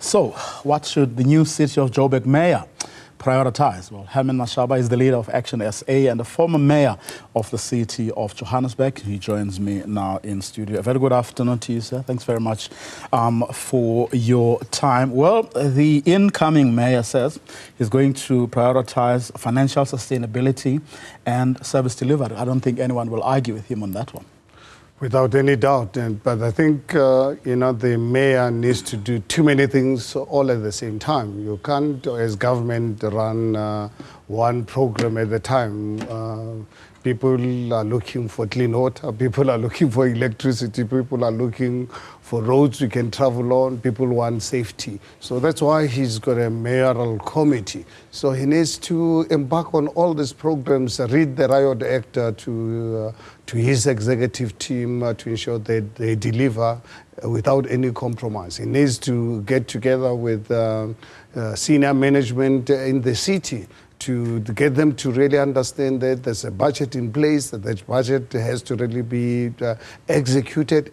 So, what should the new City of Joburg mayor prioritize? Well, Herman Mashaba is the leader of ActionSA and the former mayor of the City of Johannesburg. He joins me now in studio. A very good afternoon to you, sir. Thanks very much for your time. Well, the incoming mayor says he's going to prioritize financial sustainability and service delivery. I don't think anyone will argue with him on that one. Without any doubt, but I think, the mayor needs to do too many things all at the same time. You can't, as government, run one program at a time. People are looking for clean water, people are looking for electricity, people are looking for roads we can travel on, people want safety. So that's why he's got a mayoral committee. So he needs to embark on all these programs, read the Riot Act to his executive team to ensure that they deliver without any compromise. He needs to get together with senior management in the city to get them to really understand that there's a budget in place, that that budget has to really be executed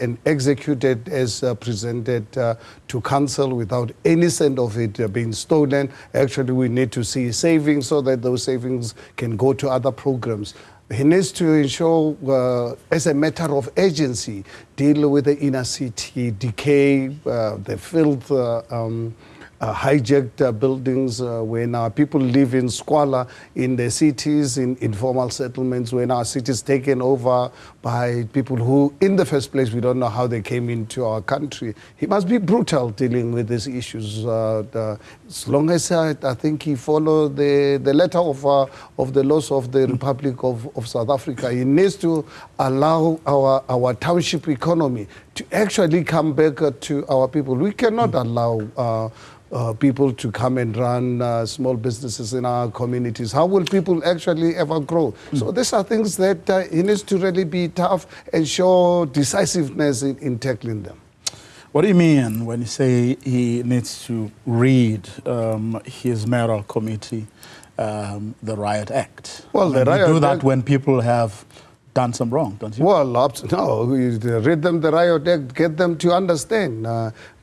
as presented to council without any cent of it being stolen. Actually, we need to see savings so that those savings can go to other programs. He needs to ensure, as a matter of urgency, deal with the inner city decay, the filth, hijacked buildings, when our people live in squalor in the cities, in informal settlements, when our cities taken over by people who, in the first place, we don't know how they came into our country. He must be brutal dealing with these issues. As long as I think he followed the letter of the laws of the Republic of South Africa, he needs to allow our township economy to actually come back to our people. We cannot allow people to come and run small businesses in our communities. How will people actually ever grow? So these are things that he needs to really be tough and show decisiveness in tackling them. What do you mean when you say he needs to read his mayoral committee, the Riot Act? Well, the Riot Act... You do that Act, when people have done some wrong, don't you? Well, no, read them the Riot Act, get them to understand.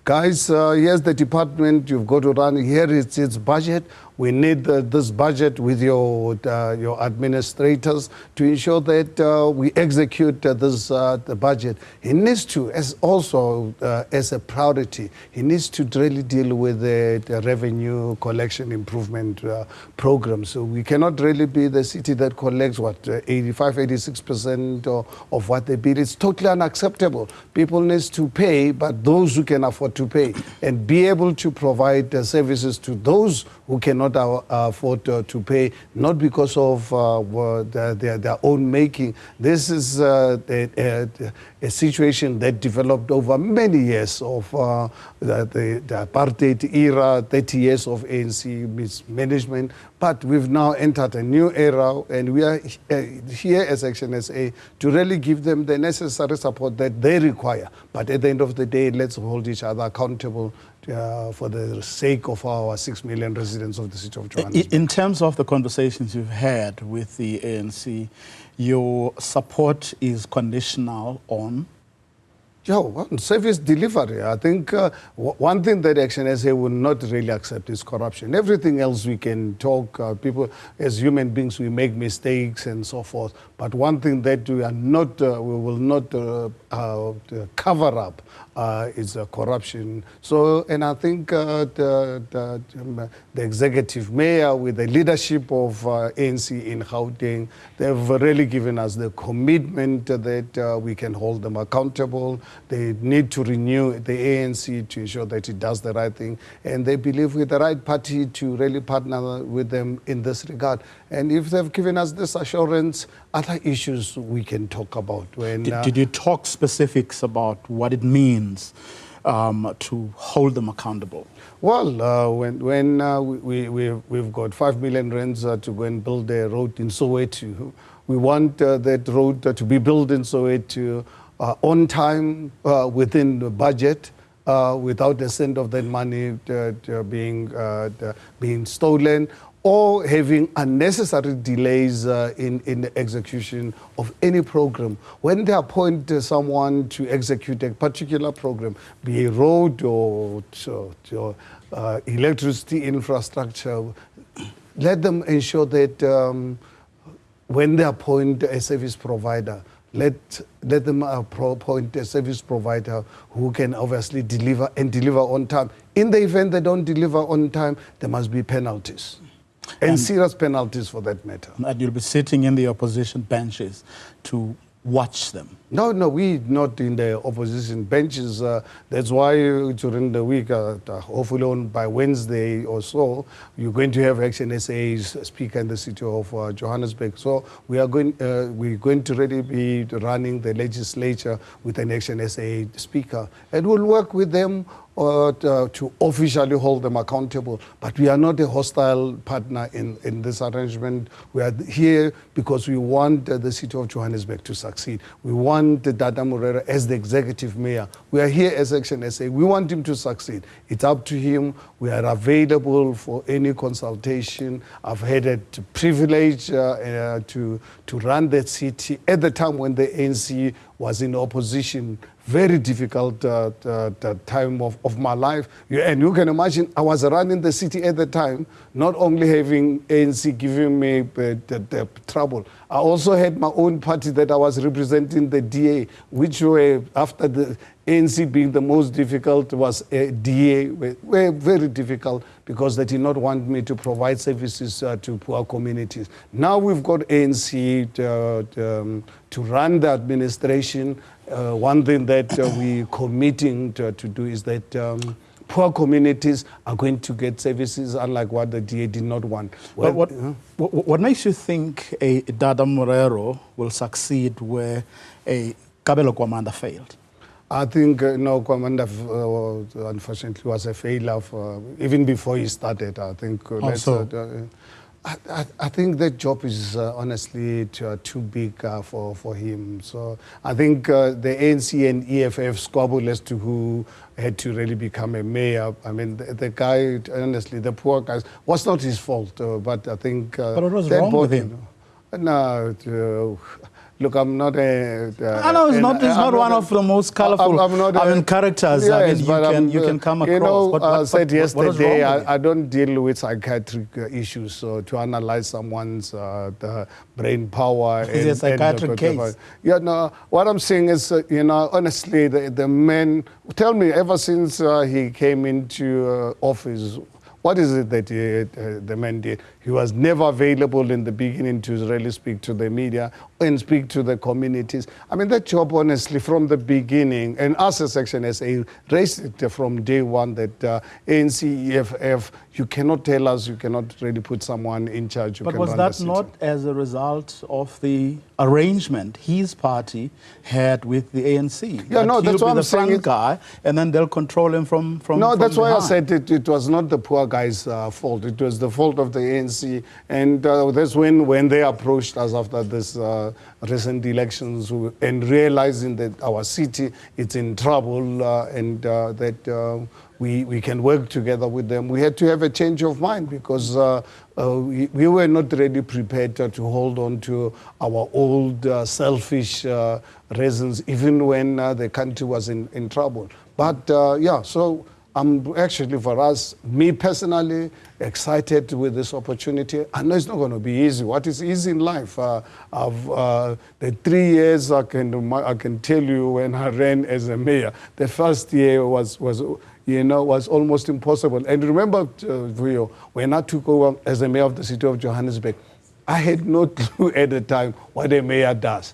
Guys, here's the department, you've got to run, here is its budget. We need this budget with your administrators to ensure that we execute the budget. He needs to, as a priority, he needs to really deal with the revenue collection improvement program. So we cannot really be the city that collects, 85, 86% of what they bid. It's totally unacceptable. People need to pay, but those who can afford to pay, and be able to provide services to those who cannot afford to pay, not because of their own making. This is a situation that developed over many years of the apartheid era, 30 years of ANC mismanagement. But we've now entered a new era, and we are here as ActionSA to really give them the necessary support that they require. But at the end of the day, let's hold each other accountable for the sake of our 6 million residents of the City of Johannesburg. In terms of the conversations you've had with the ANC, your support is conditional on? Service delivery. I think one thing that ActionSA will not really accept is corruption. Everything else we can talk, people, as human beings, we make mistakes and so forth. But one thing that we will not cover up is corruption. So, and I think the executive mayor with the leadership of ANC in Gauteng, they've really given us the commitment that we can hold them accountable. They need to renew the ANC to ensure that it does the right thing. And they believe with the right party to really partner with them in this regard. And if they've given us this assurance, other issues we can talk about. Did you talk specifics about what it means to hold them accountable? Well, we've got 5 million rands to go and build a road in Soweto. We want that road to be built in Soweto on time, within the budget. without a cent of that money being stolen, or having unnecessary delays in the execution of any program. When they appoint someone to execute a particular program, be a road or electricity infrastructure, let them ensure that when they appoint a service provider, let them appoint a service provider who can obviously deliver and deliver on time. In the event they don't deliver on time, there must be penalties. And serious penalties for that matter. And you'll be sitting in the opposition benches to watch them. No, we're not in the opposition benches. That's why during the week, hopefully by Wednesday or so, you're going to have ActionSA's speaker in the city of Johannesburg. So we're going to really be running the legislature with an ActionSA speaker. And we'll work with them to officially hold them accountable. But we are not a hostile partner in this arrangement. We are here because we want the city of Johannesburg to succeed. We want Dada Morero as the executive mayor. We are here as ActionSA. We want him to succeed. It's up to him. We are available for any consultation. I've had a privilege to run that city at the time when the ANC was in opposition. Very difficult time of my life. And you can imagine, I was running the city at the time, not only having ANC giving me the trouble. I also had my own party that I was representing, the DA, which were, after the ANC being the most difficult, was DA, were very difficult because they did not want me to provide services to poor communities. Now we've got ANC to run the administration. One thing that we're committing to do is that poor communities are going to get services unlike what the DA did not want. Well, but what makes you think a Dada Morero will succeed where a Kabelo Kwamanda failed? I think Kwamanda unfortunately was a failure even before he started. I think I think that job is honestly too big for him. So I think the ANC and EFF squabble as to who had to really become a mayor. I mean, the guy, honestly, the poor guy, was not his fault. But I think but what was wrong with him? No. Look, I'm not a... I know it's not one of the most colorful characters. Yes, you can come across. You know, I said yesterday, I I don't deal with psychiatric issues. So to analyze someone's the brain power... Is it a psychiatric case? Yeah, no, what I'm saying is, honestly, the man... Tell me, ever since he came into office, what is it that the man did? He was never available in the beginning to really speak to the media and speak to the communities. I mean, that job, honestly, from the beginning, and us as ActionSA raised it from day one that ANC, EFF, you cannot tell us, you cannot really put someone in charge. But was that not as a result of the arrangement his party had with the ANC? Yeah, no, that's why I'm saying the front guy, and then they'll control him from No, that's why behind. I said it was not the poor guy's fault. It was the fault of the ANC. And that's when they approached us after this recent elections and realizing that our city is in trouble and that we can work together with them. We had to have a change of mind because we were not really prepared to hold on to our old selfish reasons, even when the country was in trouble. But yeah, so I'm actually, for us, me personally, excited with this opportunity. I know it's not going to be easy. What is easy in life? The 3 years I can tell you when I ran as a mayor. The first year was almost impossible. And remember, when I took over as the mayor of the city of Johannesburg, I had no clue at the time what a mayor does.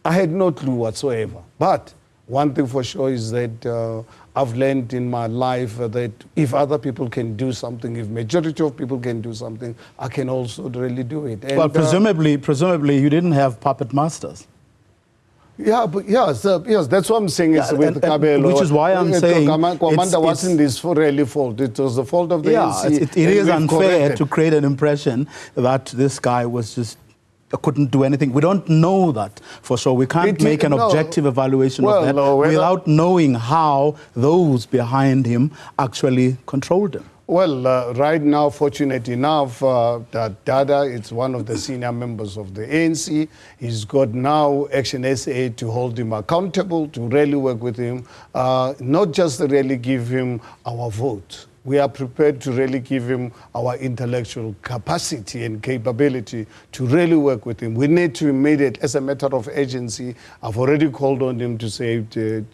I had no clue whatsoever. But one thing for sure is that I've learned in my life that if other people can do something, if majority of people can do something, I can also really do it. And, well, presumably you didn't have puppet masters. Yeah, but yes, that's what I'm saying. It's with Kabelo, which is why I'm saying Kwamanda wasn't his really fault. It was the fault of the ANC. It is unfair to create an impression that this guy was just couldn't do anything. We don't know that for sure. We can't make an objective evaluation of that without knowing how those behind him actually controlled him. Well, right now, fortunate enough, that Dada is one of the senior members of the ANC. He's got now ActionSA to hold him accountable, to really work with him, not just to really give him our vote. We are prepared to really give him our intellectual capacity and capability to really work with him. We need to immediately, as a matter of agency, I've already called on him to say to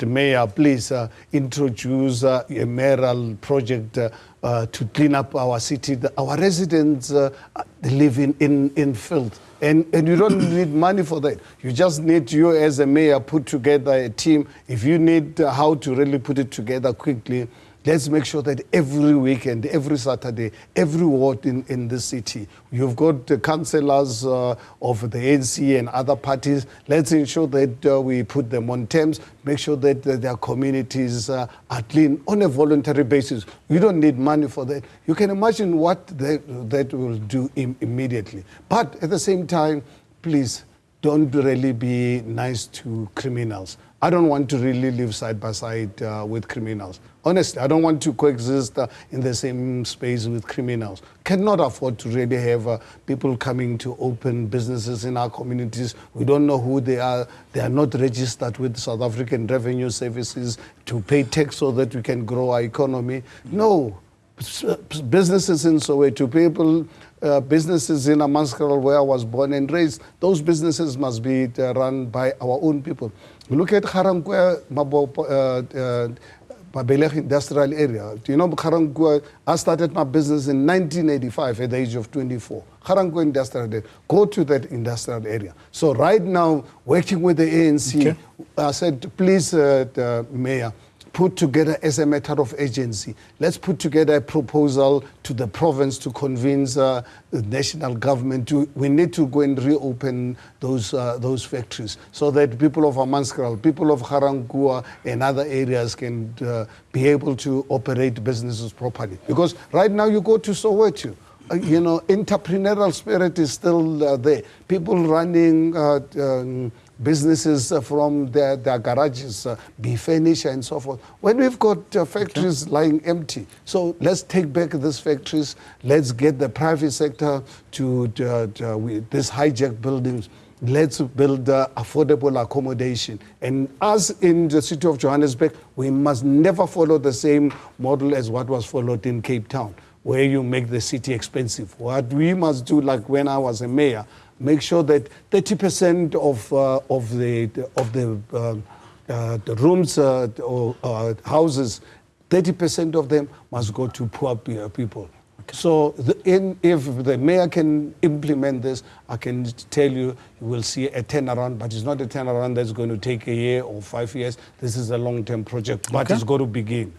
Mayor, please introduce a mayoral project to clean up our city. Our residents live in filth. And you don't need money for that. You just need, you as a mayor, put together a team. If you need how to really put it together quickly, let's make sure that every weekend, every Saturday, every ward in the city, you've got the councillors of the ANC and other parties. Let's ensure that we put them on terms, make sure that their communities are clean on a voluntary basis. You don't need money for that. You can imagine what that will do immediately. But at the same time, please, don't really be nice to criminals. I don't want to really live side by side with criminals. Honestly, I don't want to coexist in the same space with criminals. Cannot afford to really have people coming to open businesses in our communities. We don't know who they are. They are not registered with South African Revenue Services to pay tax so that we can grow our economy. No. Businesses in Soweto, people, businesses in Amaskral where I was born and raised, those businesses must be run by our own people. Look at Garangwe, Mabelech industrial area. Do you know Garangwe? I started my business in 1985 at the age of 24. Garangwe industrial area. Go to that industrial area. So right now, working with the ANC, I said, please, Mayor, put together as a matter of agency. Let's put together a proposal to the province to convince the national government we need to go and reopen those factories so that people of Amaskral, people of Garangua and other areas can be able to operate businesses properly. Because right now you go to Soweto, you know, entrepreneurial spirit is still there. People running businesses from their garages, be furniture and so forth. When we've got factories lying empty, so let's take back these factories. Let's get the private sector to these hijacked buildings. Let's build affordable accommodation. And us in the city of Johannesburg, we must never follow the same model as what was followed in Cape Town, where you make the city expensive. What we must do, like when I was a mayor, make sure that 30% of the rooms or houses, 30% of them must go to poor people. Okay. So if the mayor can implement this, I can tell you, you will see a turnaround, but it's not a turnaround that's going to take a year or 5 years. This is a long-term project, but it's going to begin.